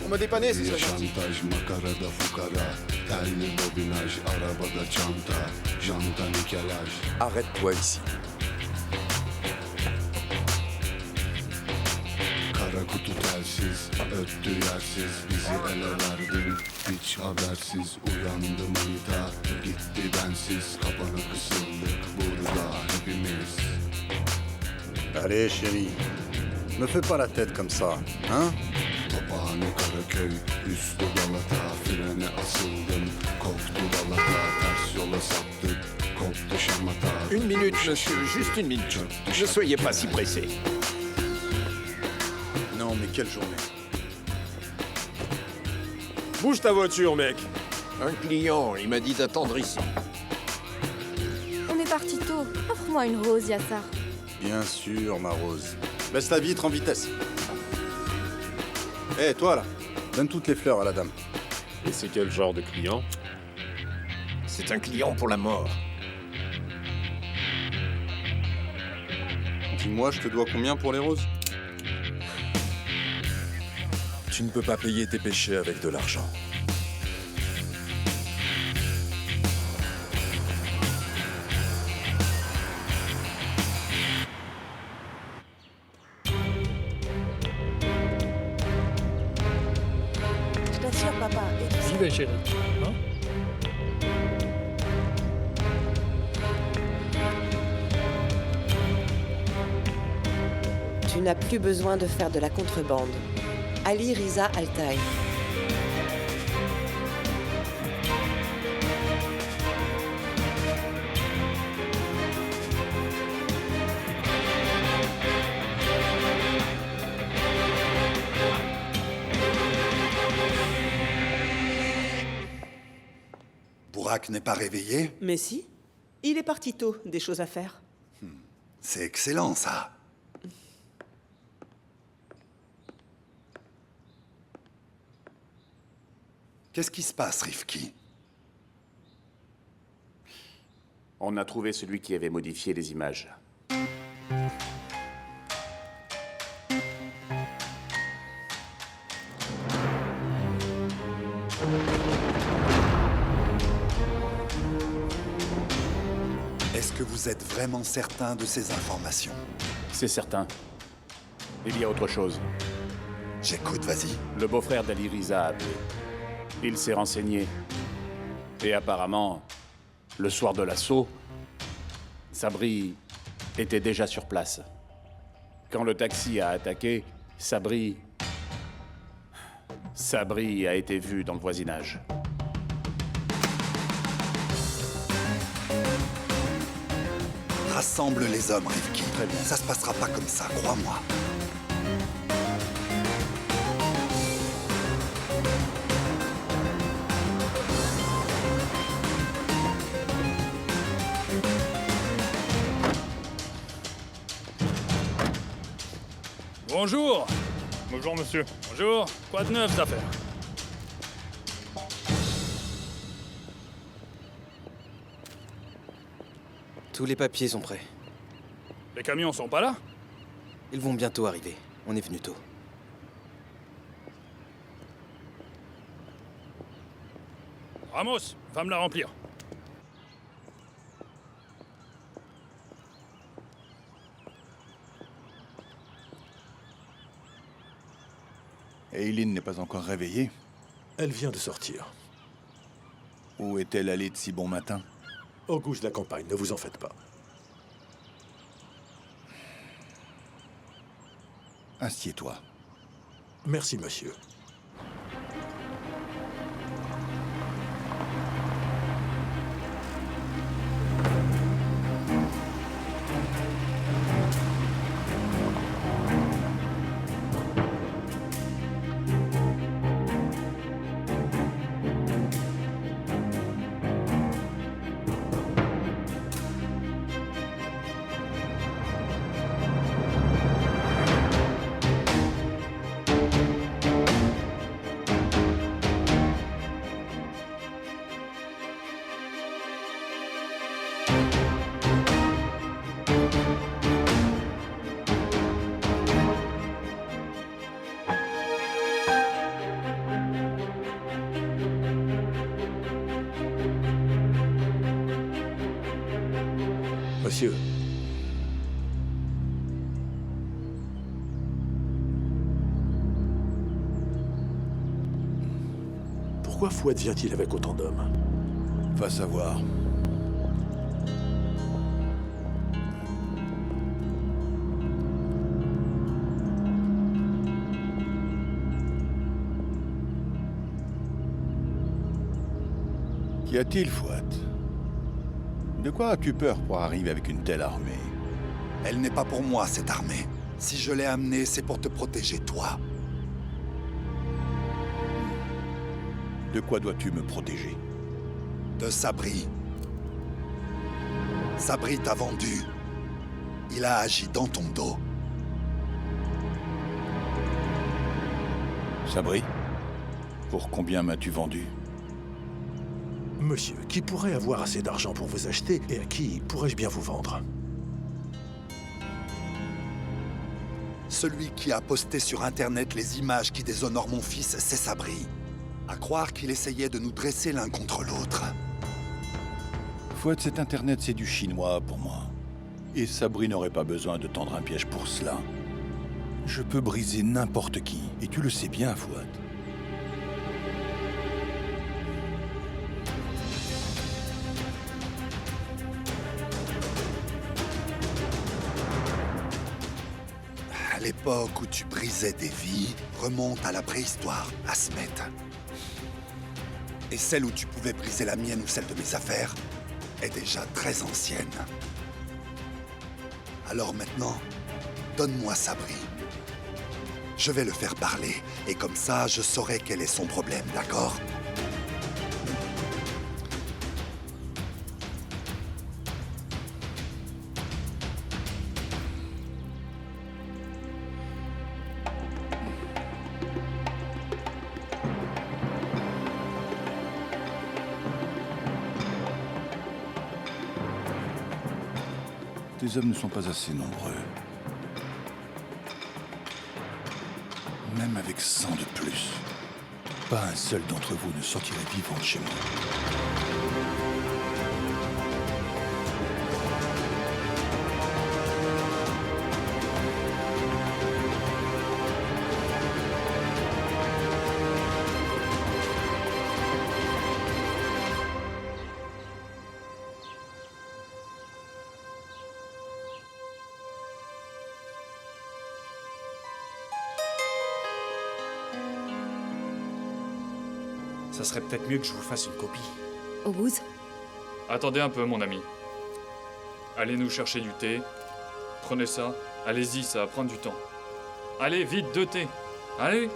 Pour me dépanner, ce serait gentil. Şantaj makarada fukara. Telli bobinaj arabada çanta. Janta nikelaj. Arrête-toi ici. Kara kutu telsiz, öttü yersiz. Bizi ele verdin, hiç habersiz. Uyandım manita, gitti bensiz. Kapana kısıldık burada hepimiz. Allez, chérie. Me fais pas la tête comme ça, hein? Tophane Karaköy, üstü Galata. Frene asıldım, koptu balata. Ters yola saptık, koptu şamata. Une minute, monsieur, juste une minute. Ne soyez pas si pressé. Non, mais quelle journée. Bouge ta voiture, mec. Un client, il m'a dit d'attendre ici. On est parti tôt. Offre-moi une rose, Yassar. Bien sûr, ma Rose. Baisse la vitre en vitesse. Hé, toi là, donne toutes les fleurs à la dame. Et c'est quel genre de client? C'est un client pour la mort. Dis-moi, je te dois combien pour les roses? Tu ne peux pas payer tes péchés avec de l'argent. Je t'assure, papa. Et tu sais, J'y vais, chérie. Hein? tu n'as plus besoin de faire de la contrebande. Ali Riza Altaï. Bourak n'est pas réveillé? Mais si. Il est parti tôt, des choses à faire. C'est excellent, ça. Qu'est-ce qui se passe, Rifki? On a trouvé celui qui avait modifié les images. Est-ce que vous êtes vraiment certain de ces informations? C'est certain. Il y a autre chose. J'écoute, vas-y. Le beau-frère d'Ali Riza a appelé. Il s'est renseigné. Et apparemment, le soir de l'assaut, Sabri était déjà sur place. Quand le taxi a attaqué, Sabri a été vu dans le voisinage. Rassemble les hommes, Rifki. Très bien. Ça se passera pas comme ça, crois-moi. Bonjour. Bonjour, monsieur. Bonjour. Quoi de neuf, cette affaire? Tous les papiers sont prêts. Les camions sont pas là? Ils vont bientôt arriver. On est venu tôt. Ramos, va me la remplir. Eileen n'est pas encore réveillée. Elle vient de sortir. Où est-elle allée de si bon matin? Au gauche de la campagne, ne vous en faites pas. Assieds-toi. Merci, monsieur. Monsieur. Pourquoi Fouad vient-il avec autant d'hommes? Va savoir. Qu'y a-t-il, Fouad? De quoi as-tu peur pour arriver avec une telle armée? Elle n'est pas pour moi, cette armée. Si je l'ai amenée, c'est pour te protéger, toi. De quoi dois-tu me protéger? De Sabri. Sabri t'a vendu. Il a agi dans ton dos. Sabri? Pour combien m'as-tu vendu? Monsieur, qui pourrait avoir assez d'argent pour vous acheter et à qui pourrais-je bien vous vendre? Celui qui a posté sur Internet les images qui déshonorent mon fils, c'est Sabri. À croire qu'il essayait de nous dresser l'un contre l'autre. Fouad, cet Internet, c'est du chinois pour moi. Et Sabri n'aurait pas besoin de tendre un piège pour cela. Je peux briser n'importe qui, et tu le sais bien, Fouad. L'époque où tu brisais des vies remonte à la préhistoire, à Smet. Et celle où tu pouvais briser la mienne ou celle de mes affaires est déjà très ancienne. Alors maintenant, donne-moi Sabri. Je vais le faire parler, et comme ça, je saurai quel est son problème, d'accord ? Tes hommes ne sont pas assez nombreux. Même avec 100 de plus, pas un seul d'entre vous ne sortirait vivant de chez moi. Ça serait peut-être mieux que je vous fasse une copie. Oguz? Attendez un peu, mon ami. Allez nous chercher du thé. Prenez ça. Allez-y, ça va prendre du temps. Allez, vite, 2 thés. Allez!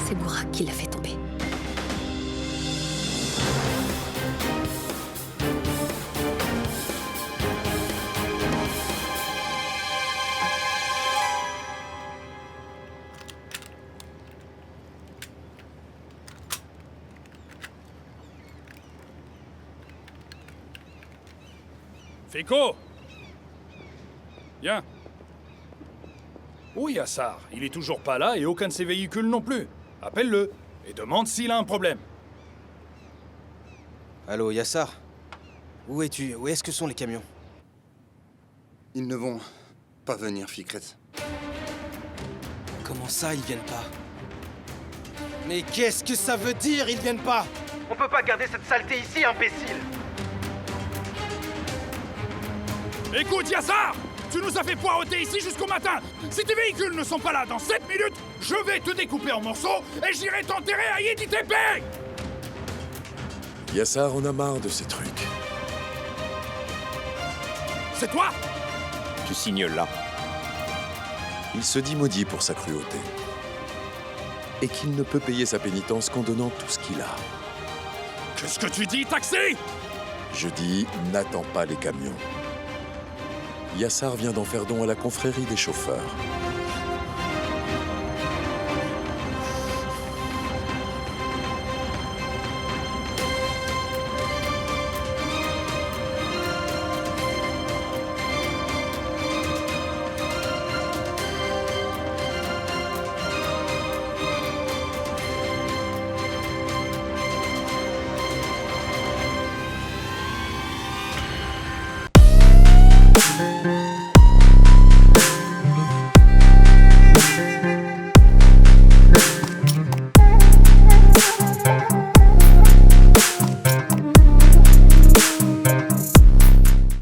C'est Bourak qui l'a fait tomber. Feko! Viens. Où Yassar? Il est toujours pas là et aucun de ses véhicules non plus. Appelle-le et demande s'il a un problème. Allô, Yassar? Où es-tu? Où est-ce que sont les camions? Ils ne vont pas venir, Fikret. Comment ça, ils viennent pas? Mais qu'est-ce que ça veut dire, ils viennent pas? On peut pas garder cette saleté ici, imbécile! Écoute, Yassar! Tu nous as fait poireauter ici jusqu'au matin! Si tes véhicules ne sont pas là dans 7 minutes, je vais te découper en morceaux et j'irai t'enterrer à Yedi Tepe! Yassar en a marre de ces trucs. C'est toi? Tu signes là. Il se dit maudit pour sa cruauté. et qu'il ne peut payer sa pénitence qu'en donnant tout ce qu'il a. Qu'est-ce que tu dis, taxi? Je dis, n'attends pas les camions. Yassar vient d'en faire don à la confrérie des chauffeurs.